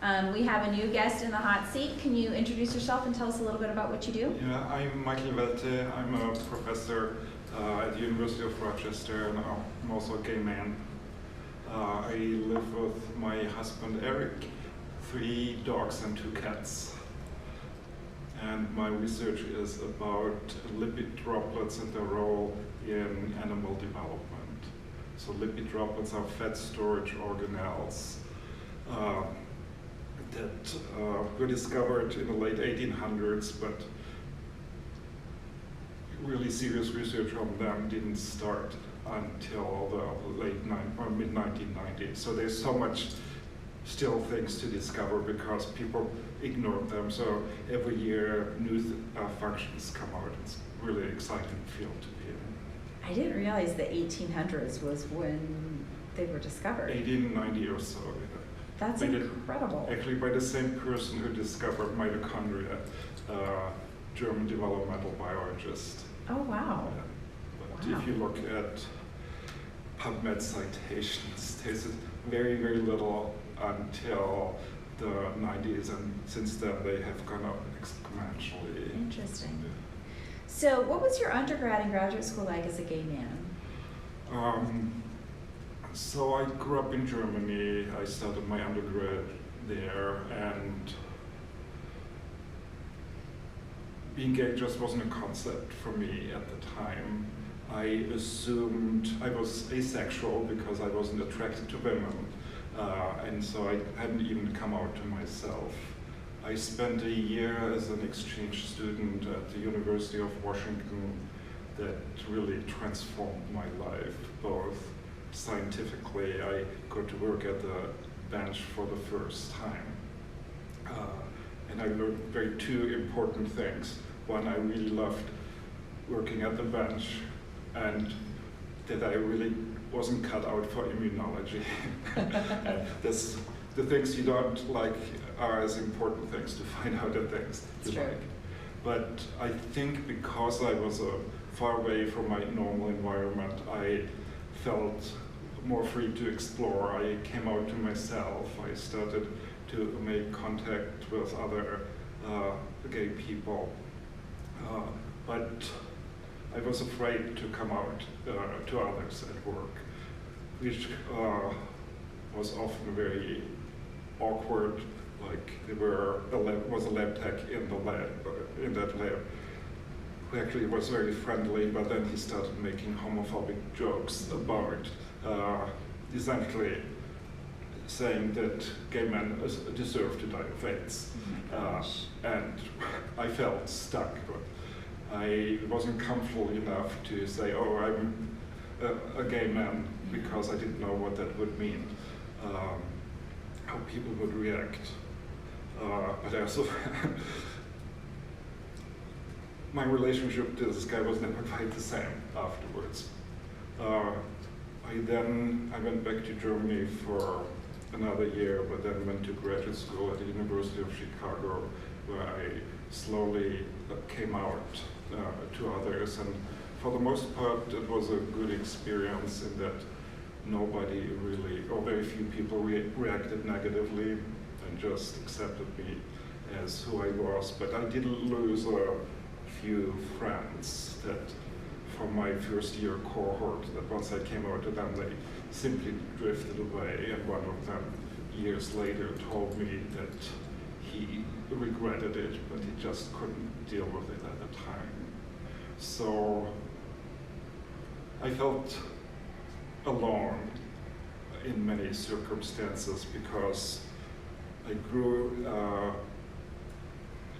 We have a new guest in the hot seat. Can you introduce yourself and tell us a little bit about what you do? Yeah, I'm Michael Welte. I'm a professor at the University of Rochester, and I'm also a gay man. I live with my husband Eric, 3 dogs and 2 cats. And my research is about lipid droplets and their role in animal development. So lipid droplets are fat storage organelles that were discovered in the late 1800s, but really serious research on them didn't start until the mid-1990s. So there's so much still things to discover because people ignored them. So every year new functions come out. It's a really exciting field to be in. I didn't realize the 1800s was when they were discovered. 1890 or so. That's incredible. Actually by the same person who discovered mitochondria, German developmental biologist. Oh, wow. But if you look at PubMed citations, there's very, very little until the 90s, and since then they have gone up exponentially. Interesting. So what was your undergrad and graduate school like as a gay man? So I grew up in Germany. I started my undergrad there, and being gay just wasn't a concept for me at the time. I assumed I was asexual because I wasn't attracted to women, and so I hadn't even come out to myself. I spent a year as an exchange student at the University of Washington that really transformed my life, both scientifically. I got to work at the bench for the first time. And I learned 2 important things. One, I really loved working at the bench, and that I really wasn't cut out for immunology. And the things you don't like are as important things to find out the things you like. But I think because I was far away from my normal environment, I felt more free to explore. I came out to myself. I started to make contact with other gay people. But I was afraid to come out to others at work, which was often very awkward. Like there was a lab tech in that lab, who actually was very friendly, but then he started making homophobic jokes about essentially saying that gay men deserve to die of AIDS. And I felt stuck. I wasn't comfortable enough to say, oh, I'm a gay man, because I didn't know what that would mean, how people would react. But I also, my relationship to this guy was never quite the same afterwards. I went back to Germany for another year, but then went to graduate school at the University of Chicago, where I slowly came out to others. And for the most part, it was a good experience in that nobody really, or very few people reacted negatively and just accepted me as who I was. But I did lose a few friends that from my first year cohort, that once I came out to them, they simply drifted away. And one of them, years later, told me that he regretted it, but he just couldn't deal with it at the time. So I felt alone in many circumstances because I grew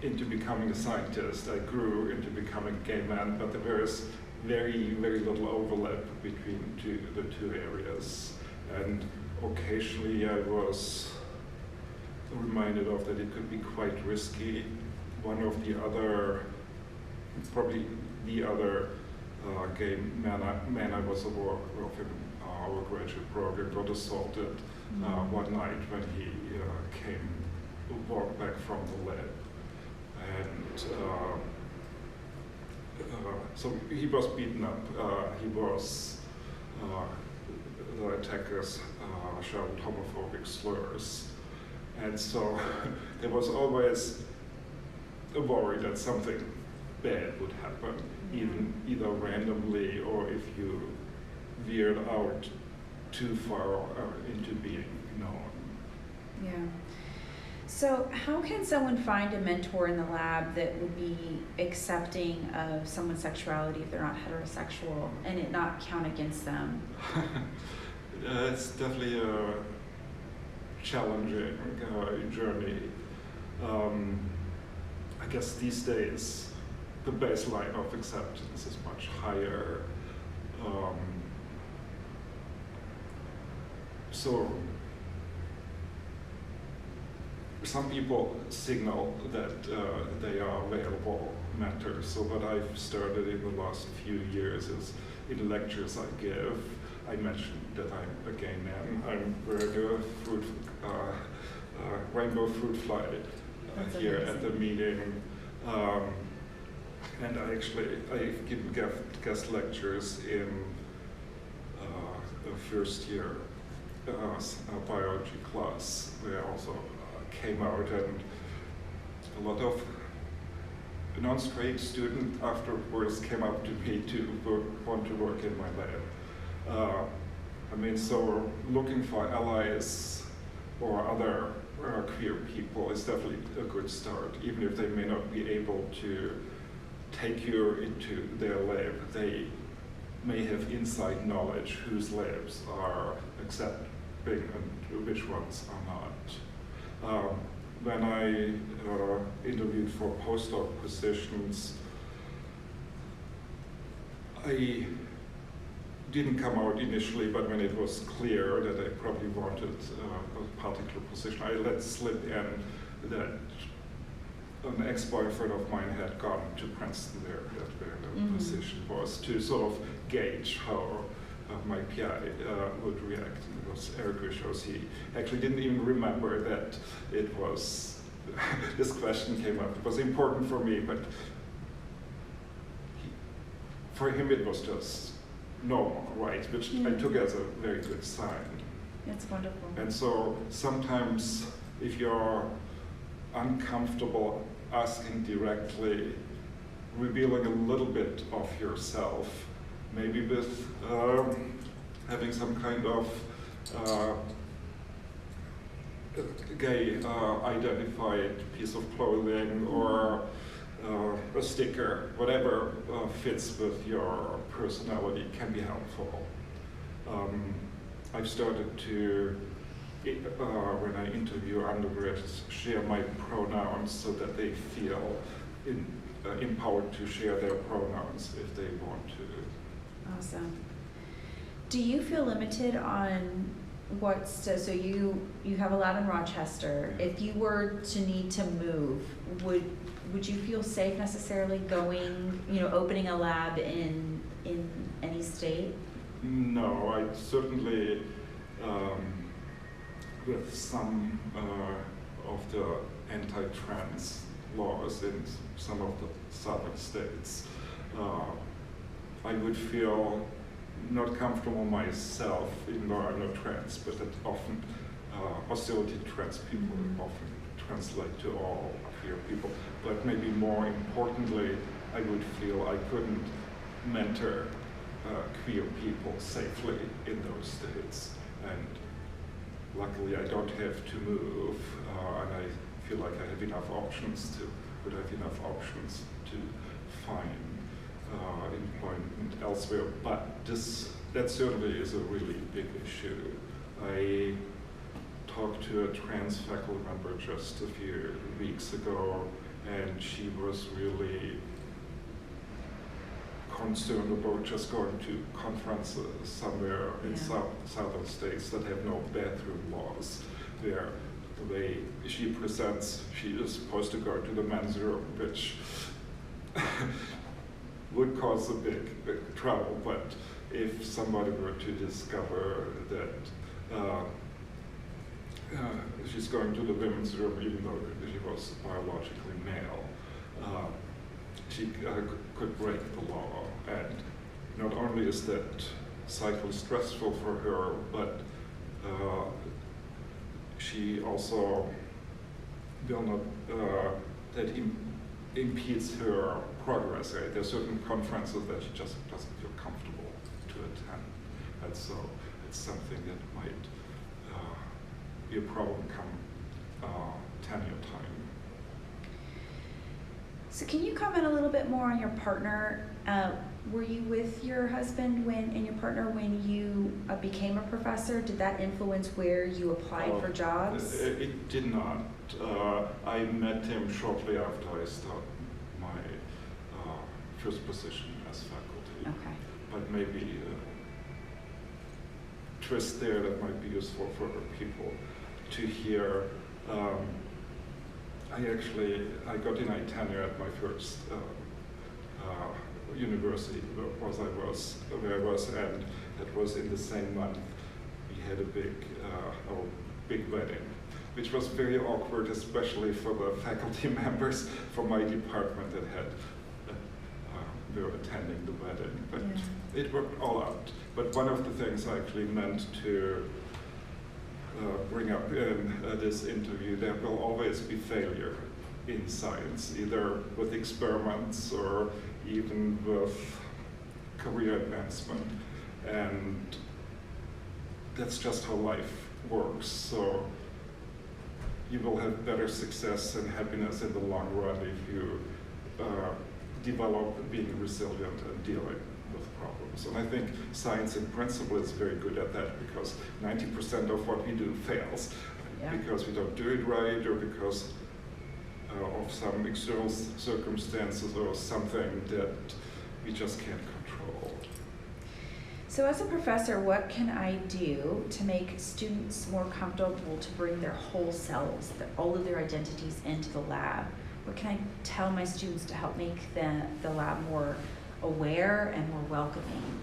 into becoming a scientist. I grew into becoming a gay man, but there was very, very little overlap between the two areas. And occasionally I was reminded of that it could be quite risky. One of the other, probably the other gay man I was aware of in our graduate program got assaulted one night when he walked back from the lab. And so he was beaten up. The attackers shouted homophobic slurs. And so there was always a worry that something bad would happen, even either randomly or if you veered out too far into being known. Yeah. So how can someone find a mentor in the lab that would be accepting of someone's sexuality if they're not heterosexual and it not count against them? It's definitely a challenging journey. I guess these days the baseline of acceptance is much higher. So some people signal that they are available mentors. So what I've started in the last few years is in lectures I give, I mentioned that I'm a gay man. I'm wearing a rainbow fruit fly here at the meeting. And I give guest lectures in the first year biology class, where I also came out, and a lot of non-straight students afterwards came up to me to want to work in my lab. So looking for allies or other queer people is definitely a good start. Even if they may not be able to take you into their lab, they may have inside knowledge whose labs are accepting and which ones are not. When I interviewed for postdoc positions, I didn't come out initially, but when it was clear that I probably wanted a particular position, I let slip in that an ex-boyfriend of mine had gone to Princeton there, where the position was, to sort of gauge how my PI would react. It was Eric Wishows. He actually didn't even remember that it was, this question came up. It was important for me, but for him it was just normal, right? Which I took as a very good sign. That's wonderful. And so sometimes if you're uncomfortable asking directly, revealing a little bit of yourself, maybe with having some kind of gay identified piece of clothing or a sticker, whatever fits with your personality can be helpful. I've started to, when I interview undergrads, share my pronouns so that they feel empowered to share their pronouns if they want to. Awesome. Do you feel limited on so you have a lab in Rochester. If you were to need to move, would you feel safe necessarily going, opening a lab in any state? No, I certainly, with some of the anti-trans laws in some of the southern states, I would feel not comfortable myself, even though I'm not trans, but that often hostility to trans people often translate to all queer people. But maybe more importantly, I would feel I couldn't mentor queer people safely in those states. And luckily I don't have to move, and I feel like I have enough options to find employment elsewhere, but that certainly is a really big issue. I talked to a trans faculty member just a few weeks ago, and she was really concerned about just going to conferences somewhere in southern states that have no bathroom laws, where the way she presents, she is supposed to go to the men's room, which would cause a big trouble. But if somebody were to discover that she's going to the women's room, even though she was biologically male, she could break the law. And not only is that cycle stressful for her, but she also will not, that impedes her progress, right? There are certain conferences that she just doesn't feel comfortable to attend. And so it's something that might be a problem come tenure time. So can you comment a little bit more on your partner? Were you with your husband and your partner when you became a professor? Did that influence where you applied for jobs? It did not. I met him shortly after I started my first position as faculty. Okay. But maybe a twist there that might be useful for people to hear. I got in tenure at my first university where I was, and that was in the same month. We had a big wedding, which was very awkward, especially for the faculty members from my department that were attending the wedding. But it worked all out. But one of the things I actually meant to bring up in this interview, there will always be failure in science, either with experiments or even with career advancement. And that's just how life works. So you will have better success and happiness in the long run if you develop being resilient and dealing with problems. And I think science in principle is very good at that, because 90% of what we do fails because we don't do it right, or because of some external circumstances or something that we just can't control. So as a professor, what can I do to make students more comfortable to bring their whole selves, all of their identities into the lab? What can I tell my students to help make the lab more aware and more welcoming?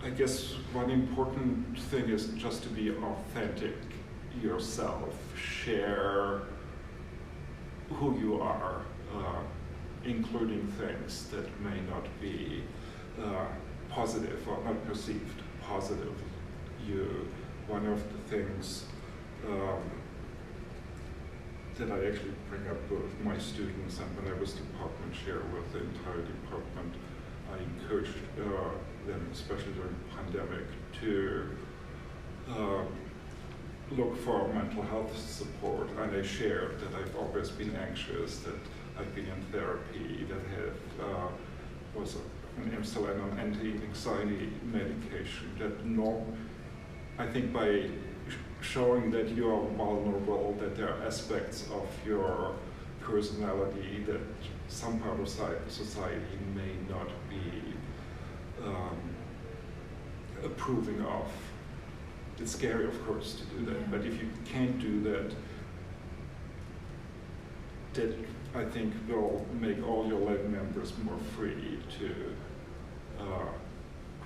I guess one important thing is just to be authentic yourself, share who you are, including things that may not be positive or not perceived positive. One of the things that I actually bring up with my students, and when I was department chair with the entire department, I encouraged them, especially during the pandemic, to look for mental health support. And I shared that I've always been anxious, that I've been in therapy, that was still on anti-anxiety medication. I think by showing that you are vulnerable, that there are aspects of your personality that some part of society may not be approving of. It's scary, of course, to do that, but if you can't do that, that I think will make all your lab members more free to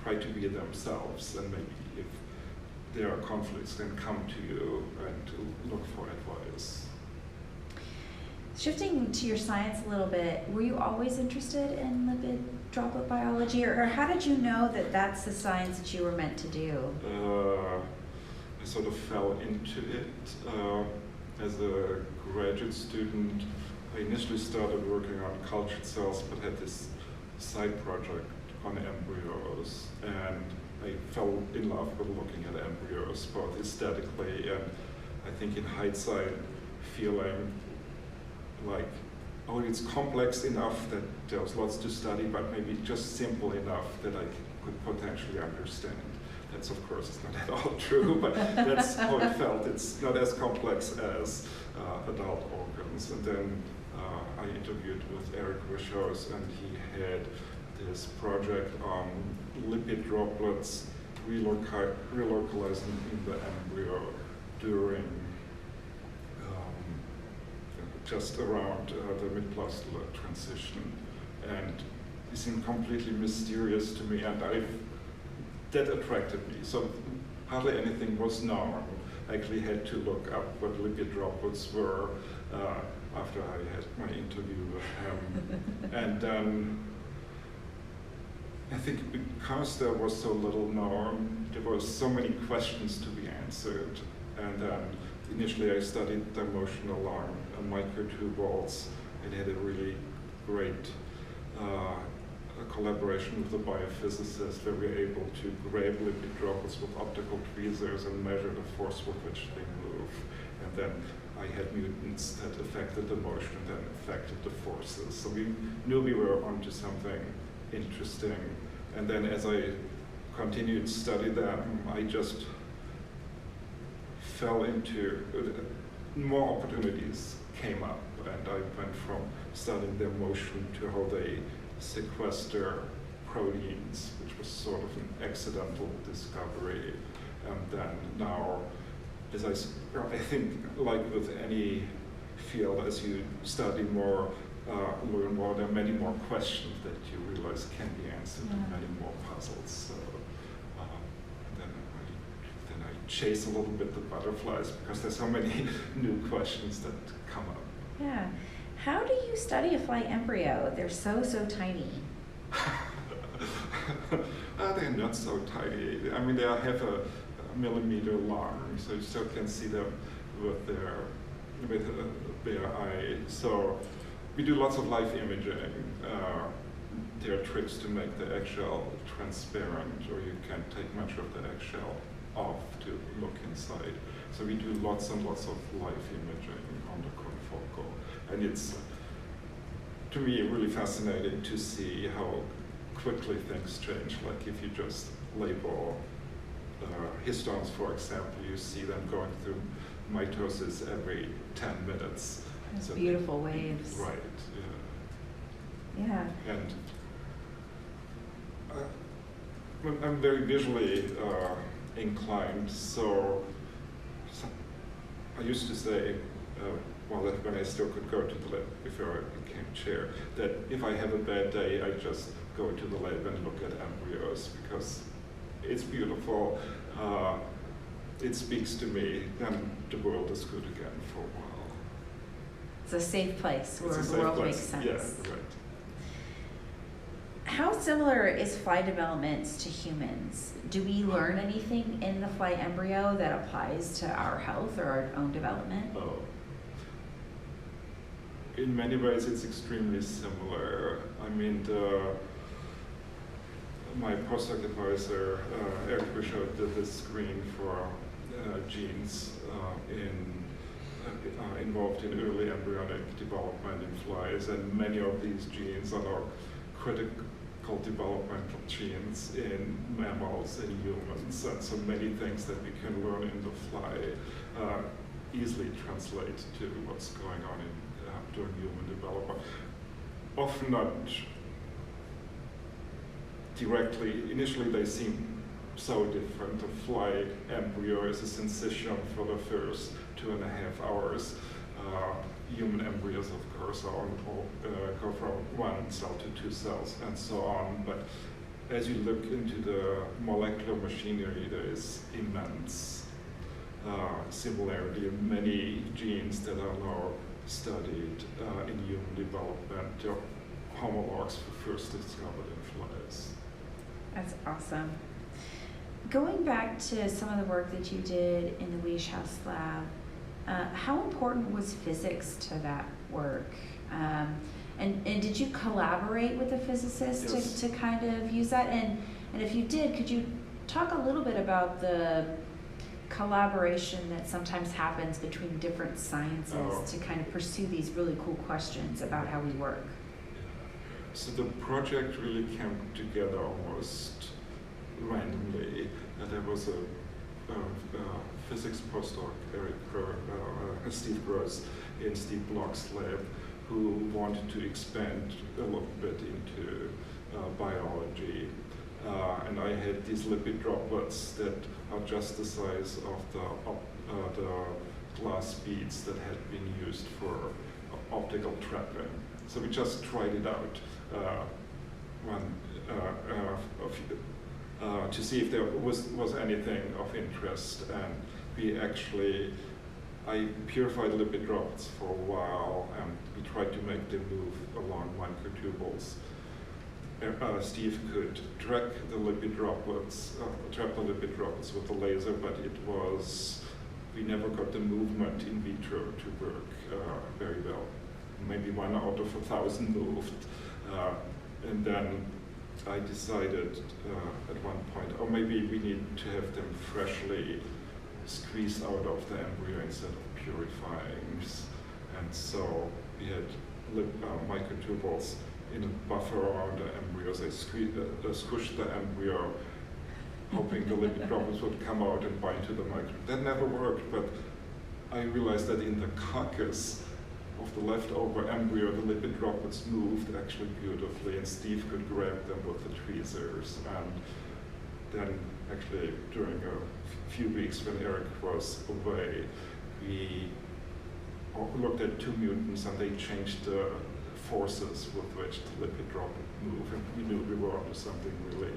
try to be themselves, and maybe if there are conflicts, then come to you and to look for advice. Shifting to your science a little bit, were you always interested in lipid droplet biology, or how did you know that that's the science that you were meant to do? I sort of fell into it. As a graduate student, I initially started working on cultured cells, but had this side project on embryos, and I fell in love with looking at embryos, both aesthetically and I think in hindsight feeling like, oh, it's complex enough that there's lots to study, but maybe just simple enough that I could potentially understand. That's, of course, it's not at all true, but that's how it felt. It's not as complex as adult organs. And then I interviewed with Eric Rischhaus, and he had this project on lipid droplets relocalizing in the embryo during just around the mid-placental transition. And it seemed completely mysterious to me, and that attracted me. So hardly anything was known. I actually had to look up what lipid droplets were after I had my interview with him. And then I think because there was so little known, there were so many questions to be answered. And then initially I studied the motion along microtubules and had a really great collaboration with the biophysicist where we were able to grab lipid droplets with optical tweezers and measure the force with which they move. And then I had mutants that affected the motion and then affected the forces. So we knew we were onto something interesting. And then as I continued to study them, I just fell into more opportunities came up, and I went from studying their motion to how they sequester proteins, which was sort of an accidental discovery. And then now, as I think, like with any field, as you study more, learn more, there are many more questions that you realize can be answered, and many more puzzles. So then I chase a little bit the butterflies because there's so many new questions that come up. Yeah. How do you study a fly embryo? They're so tiny. They're not so tiny. I mean, they are half a millimeter long, so you still can see them with their eye. So we do lots of live imaging. There are tricks to make the eggshell transparent, or you can take much of the eggshell off to look inside. So we do lots and lots of live imaging on the confocal. And it's, to me, really fascinating to see how quickly things change. Like if you just label histones, for example, you see them going through mitosis every 10 minutes. Those beautiful waves. Right, yeah. Yeah. And I'm very visually inclined, so I used to say, when I still could go to the lab before I became chair, that if I have a bad day, I just go to the lab and look at embryos because it's beautiful, it speaks to me, and the world is good again for a while. It's a safe place where It's a the world safe makes place. sense. Yeah, right. How similar is fly development to humans? Do we learn anything in the fly embryo that applies to our health or our own development? Oh. In many ways, it's extremely similar. I mean, my postdoc advisor, Eric Bishop, did this screen for genes involved in early embryonic development in flies, and many of these genes are now critical developmental genes in mammals and humans, and so many things that we can learn in the fly easily translate to what's going on during human development. Often not directly. Initially they seem so different. The fly embryo is a syncytium for the first 2.5 hours. Human embryos, of course, go from 1 cell to 2 cells and so on. But as you look into the molecular machinery, there is immense similarity in many genes that are now studied in human development. They're homologs first discovered in flies. That's awesome. Going back to some of the work that you did in the Weish House lab, how important was physics to that work? And did you collaborate with a physicist Yes. to kind of use that? And if you did, could you talk a little bit about the collaboration that sometimes happens between different sciences to kind of pursue these really cool questions about how we work? So the project really came together almost randomly. There was a physics postdoc, Steve Gross, in Steve Block's lab, who wanted to expand a little bit into biology. And I had these lipid droplets that are just the size of the glass beads that had been used for optical trapping. So we just tried it out to see if there was anything of interest. And I purified lipid droplets for a while, and we tried to make them move along microtubules. Steve could track the lipid droplets, trap the lipid droplets with the laser, but it was we never got the movement in vitro to work very well. Maybe 1 out of 1,000 moved. And then I decided at one point, oh, maybe we need to have them freshly squeezed out of the embryo instead of purifying. And so we had microtubules in a buffer around the embryos. I squished the embryo, hoping the lipid droplets would come out and bind to the microtubule. That never worked, but I realized that in the carcass of the leftover embryo, the lipid droplets moved actually beautifully, and Steve could grab them with the tweezers. And then actually during a few weeks when Eric was away, we looked at 2 mutants and they changed the forces with which the lipid droplet moved, and we knew we were onto something really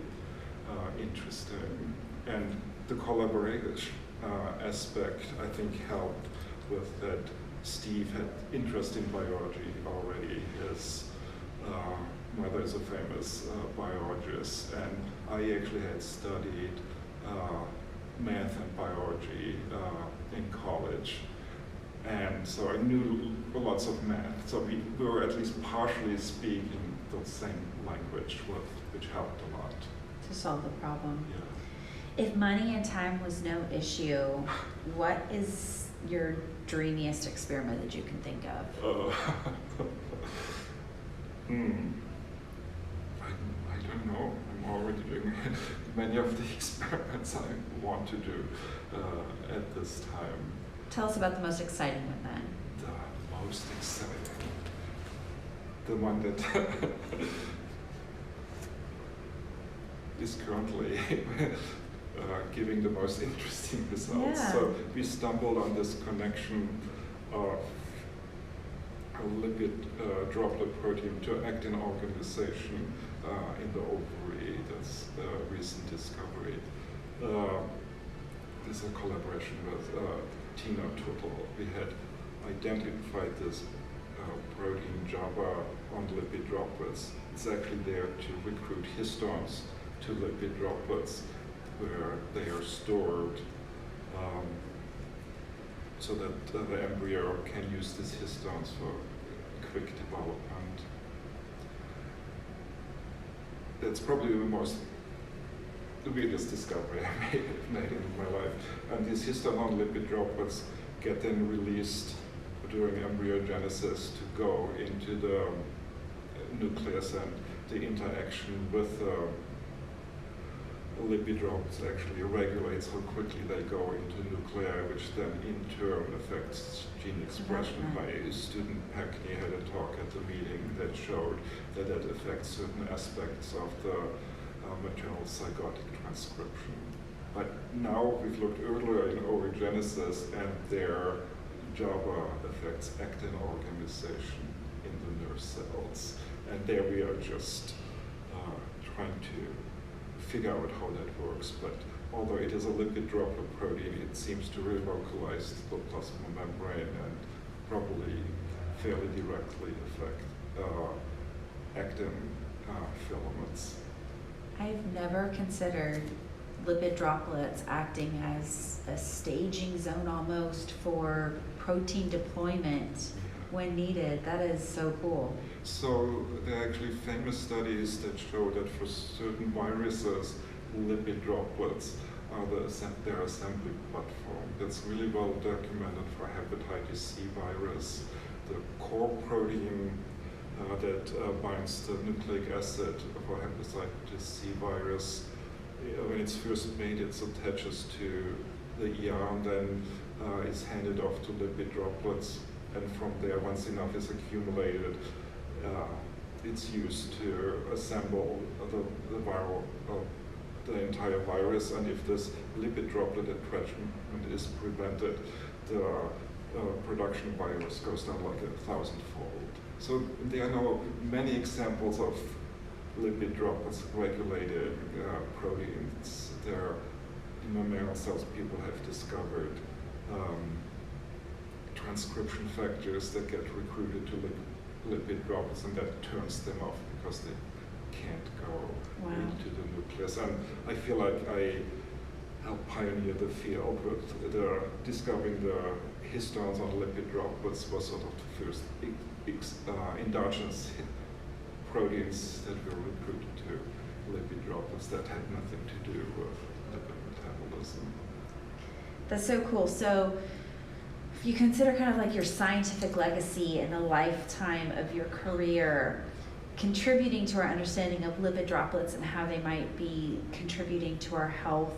interesting. And the collaboration aspect, I think, helped with that. Steve had interest in biology already. His mother is a famous biologist, and I actually had studied math and biology in college. And so I knew lots of math, so we were at least partially speaking the same language, which helped a lot. To solve the problem. Yeah. If money and time was no issue, what is your dreamiest experiment that you can think of? I don't know. I'm already doing many of the experiments I want to do at this time. Tell us about the most exciting one then. The most exciting. The one that is currently giving the most interesting results. Yeah. So we stumbled on this connection of a lipid droplet protein to actin organization in the ovary. That's a recent discovery. This is a collaboration with Tina Tuttle. We had identified this protein GABA on lipid droplets. It's actually there to recruit histones to lipid droplets, where they are stored so that the embryo can use these histones for quick development. That's probably the weirdest discovery I made in my life. And these histone lipid droplets get then released during embryogenesis to go into the nucleus, and the interaction with lipid droplets actually regulates how quickly they go into nuclei, which then in turn affects gene expression. My student Hackney had a talk at the meeting that showed that that affects certain aspects of the maternal zygotic transcription. But now we've looked earlier in oogenesis, and their GABA affects actin organization in the nerve cells. And there we are just trying to figure out how that works. But although it is a lipid droplet protein, it seems to relocalize the plasma membrane and probably fairly directly affect actin filaments. I've never considered lipid droplets acting as a staging zone almost for protein deployment when needed. That is so cool. So there are actually famous studies that show that for certain viruses, lipid droplets are their assembly platform. That's really well documented for hepatitis C virus. The core protein that binds the nucleic acid for hepatitis C virus, when it's first made, it attaches to the ER and then is handed off to lipid droplets. And from there, once enough is accumulated, it's used to assemble the entire virus. And if this lipid droplet attachment is prevented, the production of virus goes down like 1,000-fold. So there are now many examples of lipid droplets regulated proteins. There, in mammalian cells, people have discovered transcription factors that get recruited to lipid droplets, and that turns them off because they can't go into the nucleus. And I feel like I helped pioneer the field with discovering the histones on lipid droplets was sort of the first endogenous proteins that were recruited to lipid droplets that had nothing to do with lipid metabolism. That's so cool. So if you consider kind of like your scientific legacy and the lifetime of your career, contributing to our understanding of lipid droplets and how they might be contributing to our health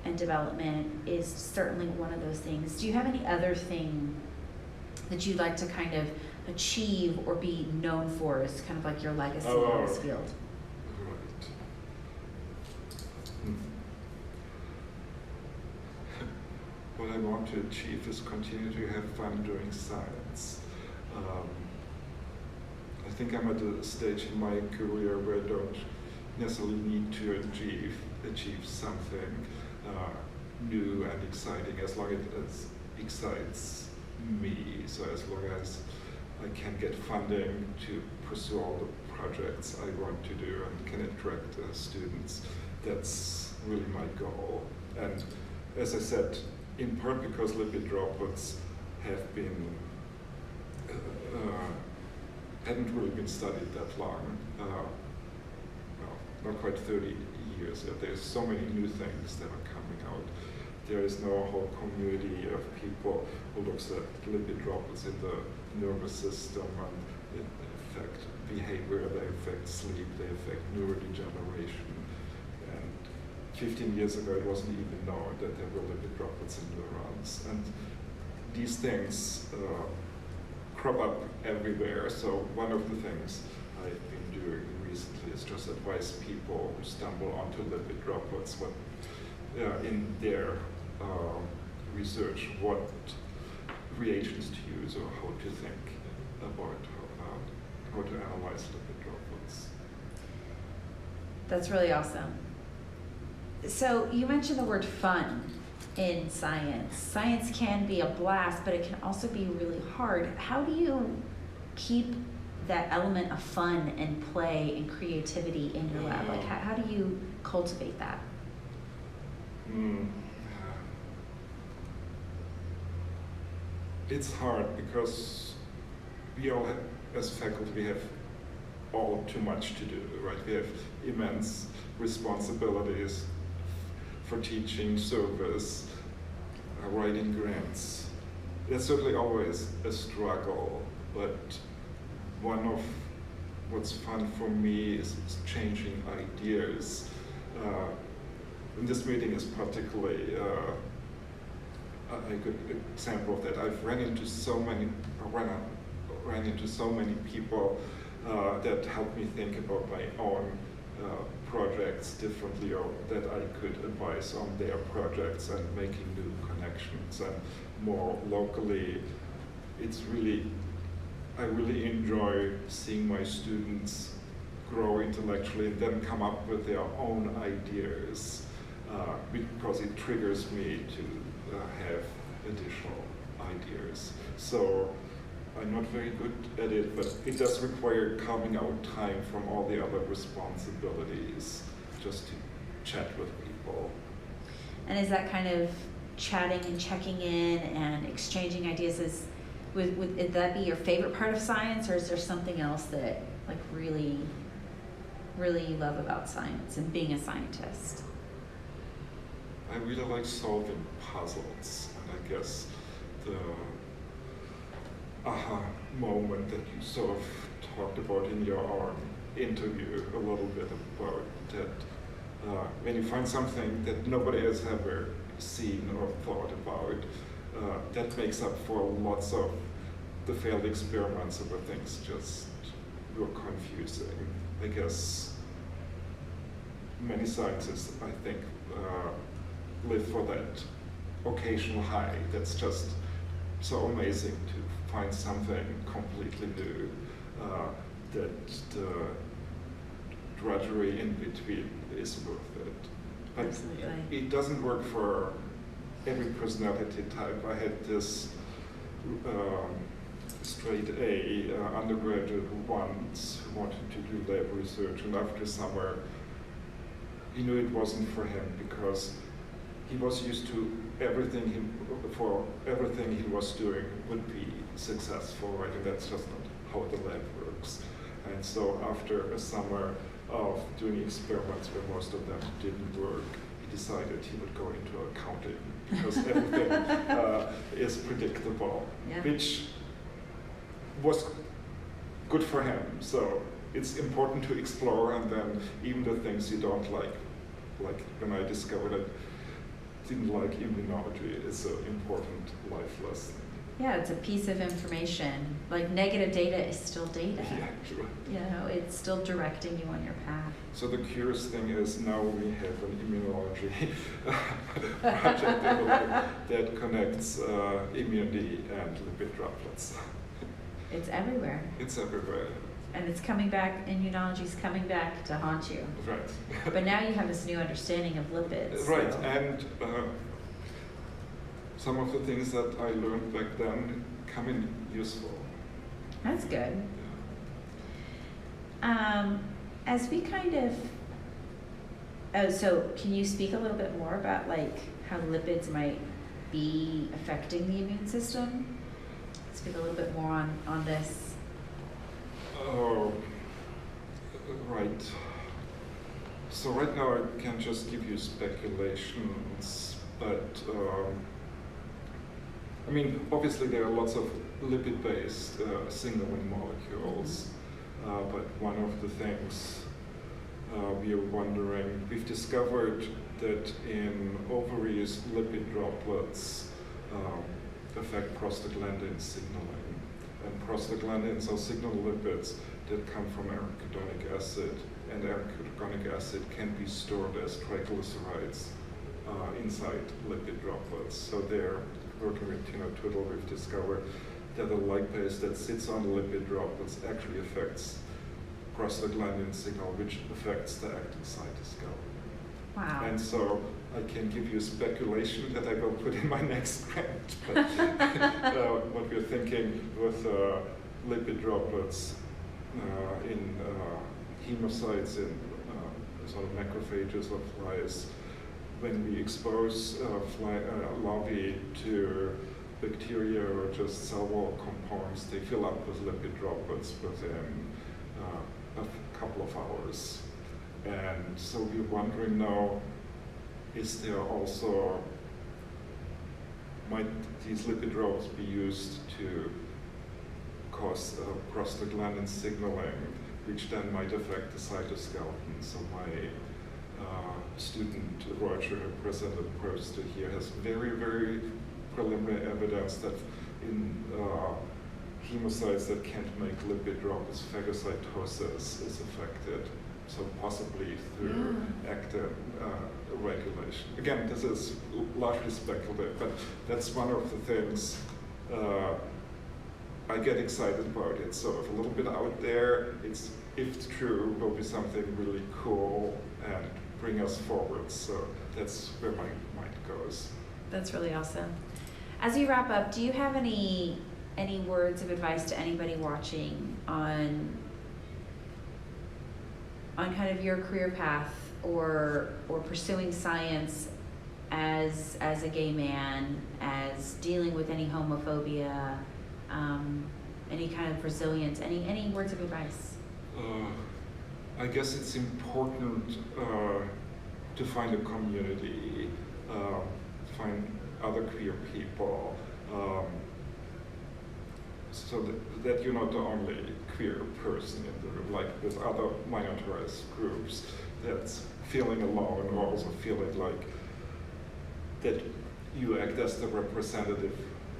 and development is certainly one of those things. Do you have any other thing that you'd like to kind of achieve or be known for as kind of like your legacy in this field? Right. What I want to achieve is continue to have fun doing science. I think I'm at a stage in my career where I don't necessarily need to achieve something new and exciting, as long as it excites me. So as long as I can get funding to pursue all the projects I want to do and can attract students, that's really my goal. And as I said, in part because lipid droplets have been hadn't really been studied that long, well, not quite 30 years yet. There's so many new things that are coming out. There is now a whole community of people who looks at lipid droplets in the nervous system, and it affect behavior, they affect sleep, they affect neurodegeneration. And 15 years ago, it wasn't even known that there were lipid droplets in neurons. And these things crop up everywhere. So one of the things I've been doing recently is just advise people who stumble onto lipid droplets what in their research what reagents to use or how to think about how to analyze lipid droplets. That's really awesome. So you mentioned the word fun in science. Science can be a blast, but it can also be really hard. How do you keep that element of fun and play and creativity in your lab? Like, how do you cultivate that? It's hard because we all have, as faculty, we have all too much to do, right? We have immense responsibilities for teaching, service, writing grants. That's certainly always a struggle, but one of what's fun for me is changing ideas. And this meeting is particularly a good example of that. I've ran into so many people that helped me think about my own projects differently, or that I could advise on their projects and making new connections. And more locally, I really enjoy seeing my students grow intellectually and then come up with their own ideas, because it triggers me to have additional ideas. So I'm not very good at it, but it does require carving out time from all the other responsibilities just to chat with people. And is that kind of chatting and checking in and exchanging ideas, would that be your favorite part of science, or is there something else that like really you love about science and being a scientist? I really like solving puzzles, and I guess the aha moment that you sort of talked about in your interview a little bit about that, when you find something that nobody has ever seen or thought about, that makes up for lots of the failed experiments where things just were confusing. I guess many scientists, I think, live for that occasional high that's just so amazing to find something completely new, that the drudgery in between is worth it. But Absolutely. it doesn't work for every personality type. I had this straight A undergraduate once who wanted to do lab research, and after summer he knew it wasn't for him because he was used to for everything he was doing would be successful, right? And that's just not how the lab works. And so after a summer of doing experiments where most of them didn't work, he decided he would go into accounting because everything is predictable, Yeah. which was good for him. So it's important to explore, and then even the things you don't like when I discovered I didn't like immunology, is an important life lesson. Yeah, it's a piece of information. Like, negative data is still data. Yeah, sure. You know, it's still directing you on your path. So the curious thing is now we have an immunology project that connects immunity and lipid droplets. It's everywhere. It's everywhere. And it's coming back, immunology's coming back to haunt you. Right. But now you have this new understanding of lipids. Right, so- and some of the things that I learned back then come in useful. That's good. Yeah. As we kind of, so can you speak a little bit more about like how lipids might be affecting the immune system? Speak a little bit more on this. Oh, right. So right now I can just give you speculations, but I mean, obviously there are lots of lipid-based signaling molecules, but one of the things we are wondering, we've discovered that in ovaries, lipid droplets affect prostaglandin signaling. And prostaglandins are signal lipids that come from arachidonic acid, and arachidonic acid can be stored as triglycerides inside lipid droplets. So they're working with Tina Twiddle, we've discovered that a lipase that sits on the lipid droplets actually affects prostaglandin signal, which affects the active cytoskel. Wow. And so I can give you speculation that I will put in my next grant. But what we're thinking with lipid droplets in hemocytes, in sort of macrophages of flies, when we expose larvae to bacteria or just cell wall components, they fill up with lipid droplets within a couple of hours. And so we're wondering now, is there also, might these lipid droplets be used to cause prostaglandin signaling, which then might affect the cytoskeleton? So my student Roger, who presented a poster here, has very, very preliminary evidence that in hemocytes that can't make lipid droplets, phagocytosis is affected. So possibly through actin regulation. Again, this is largely speculative, but that's one of the things I get excited about. It's sort of a little bit out there. It's, if it's true, will be something really cool and bring us forward. So that's where my mind goes. That's really awesome. As we wrap up, do you have any words of advice to anybody watching on kind of your career path or pursuing science as a gay man, as dealing with any homophobia, any kind of resilience, any words of advice? I guess it's important to find a community, find other queer people, so that you're not the only queer person in the room, like with other minoritized groups that's feeling alone, or also feeling like that you act as the representative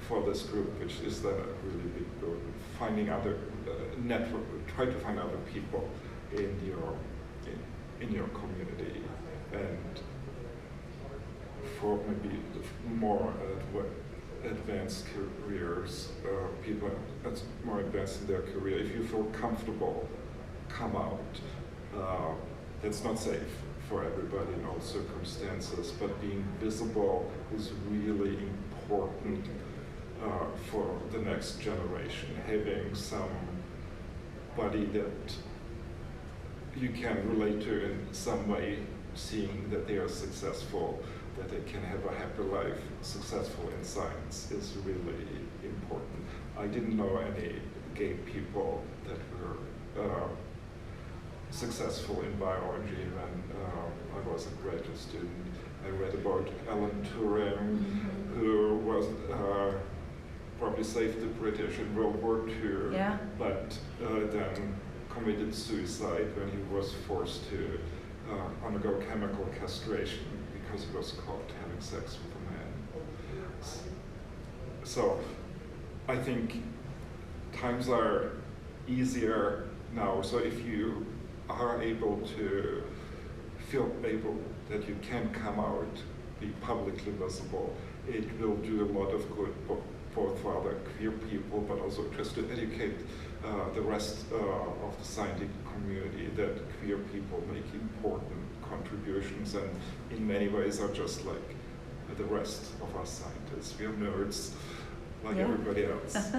for this group, which is then a really big goal. Finding other network, try to find other people in your community, and for maybe more advanced careers, people that's more advanced in their career, if you feel comfortable, come out. That's not safe for everybody in all circumstances, but being visible is really important for the next generation. Having somebody that you can relate to in some way, seeing that they are successful, that they can have a happy life, successful in science, is really important. I didn't know any gay people that were successful in biology when I was a graduate student. I read about Alan Turing, who was probably saved the British in World War II, Yeah. but then committed suicide when he was forced to undergo chemical castration because he was caught having sex with a man. So I think times are easier now. So if you are able to feel able that you can come out, be publicly visible, it will do a lot of good both for other queer people, but also just to educate the rest of the scientific community that queer people make important contributions and in many ways are just like the rest of us scientists. We are nerds like everybody else.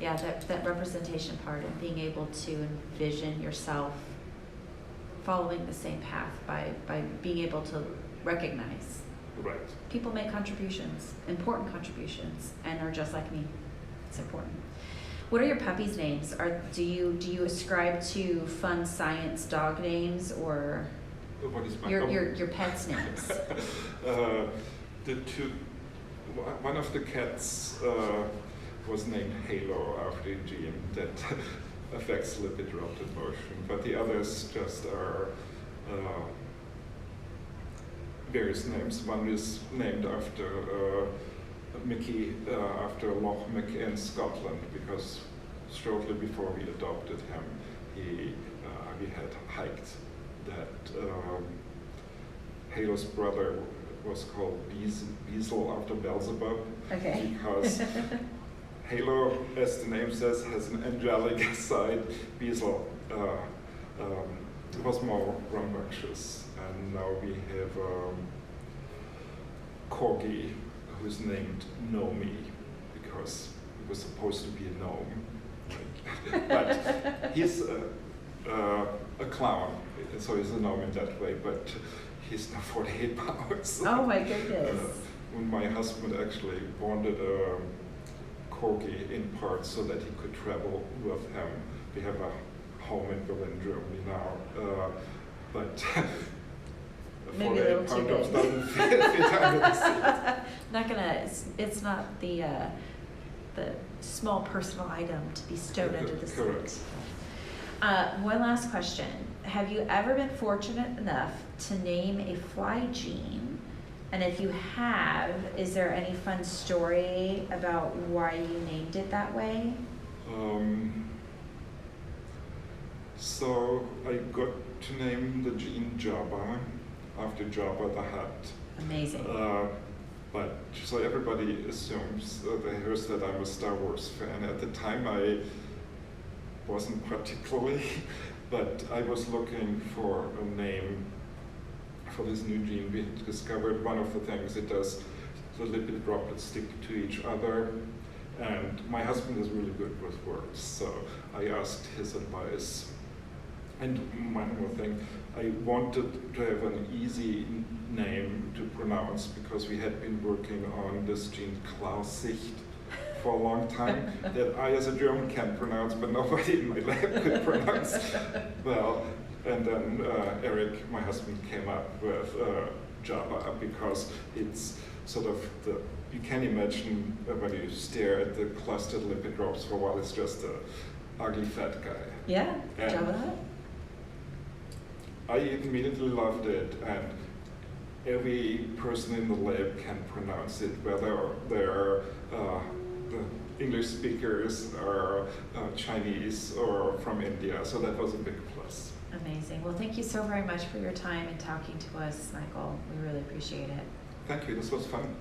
Yeah, that representation part and being able to envision yourself following the same path by being able to recognize Right. people make contributions, important contributions, and are just like me. It's important. What are your puppies' names? Do you ascribe to fun science dog names or What is my your pets' names? One of the cats was named Halo after a gene that affects lipid droplet motion, but the others just are various names. One is named after Mickey, after Loch Mickey in Scotland, because shortly before we adopted him, we had hiked that Halo's brother was called Beazle after Beelzebub. Okay. Because Halo, as the name says, has an angelic side. Beazle was more rambunctious. And now we have Corgi, who's named Nomi, because he was supposed to be a gnome. But he's a clown, so he's a gnome in that way, but he's now 48 pounds. Oh my goodness. When my husband actually wanted a Corgi in part so that he could travel with him. We have a home in Berlin, Germany now, but Maybe a little too big. doesn't fit under the seat. Not gonna. It's not the small personal item to be stowed under the Correct. seat. One last question: have you ever been fortunate enough to name a fly gene? And if you have, is there any fun story about why you named it that way? So I got to name the gene Jabba after Jabba the Hutt. Amazing. But so everybody assumes they hears that I'm a Star Wars fan. At the time I wasn't particularly, but I was looking for a name for this new gene. We discovered one of the things it does, the lipid droplets stick to each other. And my husband is really good with words, so I asked his advice. And one more thing, I wanted to have an easy name to pronounce because we had been working on this gene Klausicht for a long time that I as a German can pronounce, but nobody in my lab could pronounce well. And then Eric, my husband, came up with Java because it's sort of you can imagine when you stare at the clustered lipid drops for a while, it's just a ugly fat guy. Yeah, And Java. I immediately loved it, and every person in the lab can pronounce it, whether they're the English speakers or Chinese or from India, so that was a big plus. Amazing. Well, thank you so very much for your time and talking to us, Michael. We really appreciate it. Thank you, this was fun.